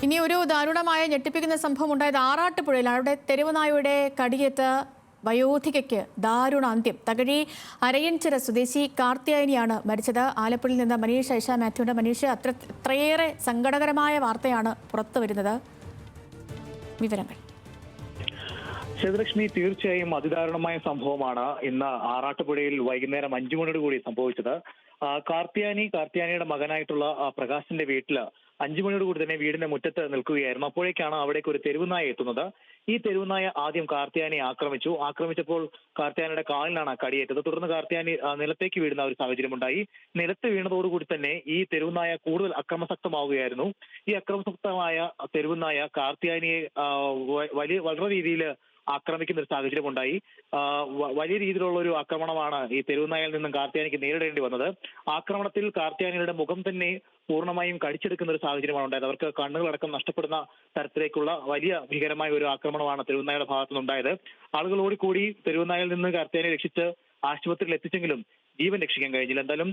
ഇനി ഒരു ദാരുണമായ ഞെട്ടിപ്പിക്കുന്ന സംഭവം ഉണ്ടായത് ആറാട്ടുപുഴയിൽ. അവിടെ തെരുവുനായയുടെ കടിയേറ്റ് വയോധികയ്ക്ക് ദാരുണ അന്ത്യം. തകഴി അരയൻചിറ സ്വദേശി കാർത്തിയായനിയാണ് മരിച്ചത്. ആലപ്പുഴയിൽ നിന്ന് മനീഷ് ഐഷ മാത്യുവിന്റെ. മനീഷ്, അത്രയേറെ സങ്കടകരമായ വാർത്തയാണ് പുറത്തു വരുന്നത്. വിവരങ്ങൾ. ശിവലക്ഷ്മി, തീർച്ചയായും അതിദാരുണമായ സംഭവമാണ് ഇന്ന് ആറാട്ടുപുഴയിൽ വൈകുന്നേരം 5 മണിയോട് കൂടി സംഭവിച്ചത്. കാർത്തിയാനിയുടെ മകനായിട്ടുള്ള പ്രകാശിന്റെ വീട്ടില് 5 മണിയോട് കൂടി തന്നെ വീടിന്റെ മുറ്റത്ത് നിൽക്കുകയായിരുന്നു. അപ്പോഴേക്കാണ് അവിടേക്ക് ഒരു തെരുവുനായ എത്തുന്നത്. ഈ തെരുവുനായ ആദ്യം കാർത്തിയാനിയെ ആക്രമിച്ചപ്പോൾ കാർത്തിയാനിയുടെ കാലിനാണ് കടിയേറ്റത്. തുടർന്ന് കാർത്തിയാനി നിലത്തേക്ക് വീഴുന്ന ഒരു സാഹചര്യം ഉണ്ടായി. നിലത്ത് വീണതോടുകൂടി തന്നെ ഈ തെരുവുനായ കൂടുതൽ അക്രമസക്തമാവുകയായിരുന്നു. ഈ അക്രമസക്തമായ തെരുവുനായ കാർത്തിയാനിയെ വളരെ രീതിയിൽ ആക്രമിക്കുന്ന ഒരു സാഹചര്യം ഉണ്ടായി. വലിയ രീതിയിലുള്ള ഒരു ആക്രമണമാണ് ഈ തെരുവുനായയിൽ നിന്നും കാർത്തിയാനിക്ക് നേരിടേണ്ടി വന്നത്. ആക്രമണത്തിൽ കാർത്തിയാനിയുടെ മുഖം തന്നെ പൂർണ്ണമായും കടിച്ചെടുക്കുന്ന ഒരു സാഹചര്യമാണ് ഉണ്ടായത്. അവർക്ക് കണ്ണുകളടക്കം നഷ്ടപ്പെടുന്ന തരത്തിലേക്കുള്ള വലിയ ഭീകരമായ ഒരു ആക്രമണമാണ് തെരുവുനായയുടെ ഭാഗത്തു നിന്നുണ്ടായത്. ആളുകൾ ഓടിക്കൂടി തെരുവുനായയിൽ നിന്ന് കാർത്തിയാനിയെ രക്ഷിച്ച് ആശുപത്രിയിൽ എത്തിച്ചെങ്കിലും ജീവൻ രക്ഷിക്കാൻ കഴിഞ്ഞില്ല. എന്തായാലും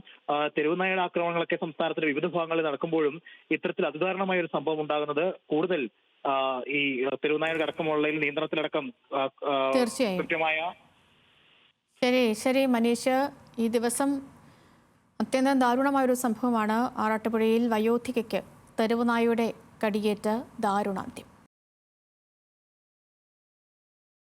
തെരുവുനായയുടെ ആക്രമണങ്ങളൊക്കെ സംസ്ഥാനത്തിന്റെ വിവിധ ഭാഗങ്ങളിൽ നടക്കുമ്പോഴും ഇത്തരത്തിൽ അതിദാരുണമായ ഒരു സംഭവം ഉണ്ടാകുന്നത് കൂടുതൽ ഈ തെരുവുനായയുടെ അടക്കമുള്ളതിൽ നിയന്ത്രണത്തിലടക്കം കൃത്യമായ. ശരി മനീഷ്, ഈ ദിവസം അത്യന്തം ദാരുണമായൊരു സംഭവമാണ്. ആറാട്ടുപുഴയിൽ വയോധികയ്ക്ക് തെരുവുനായയുടെ കടിയേറ്റ് ദാരുണാന്ത്യം.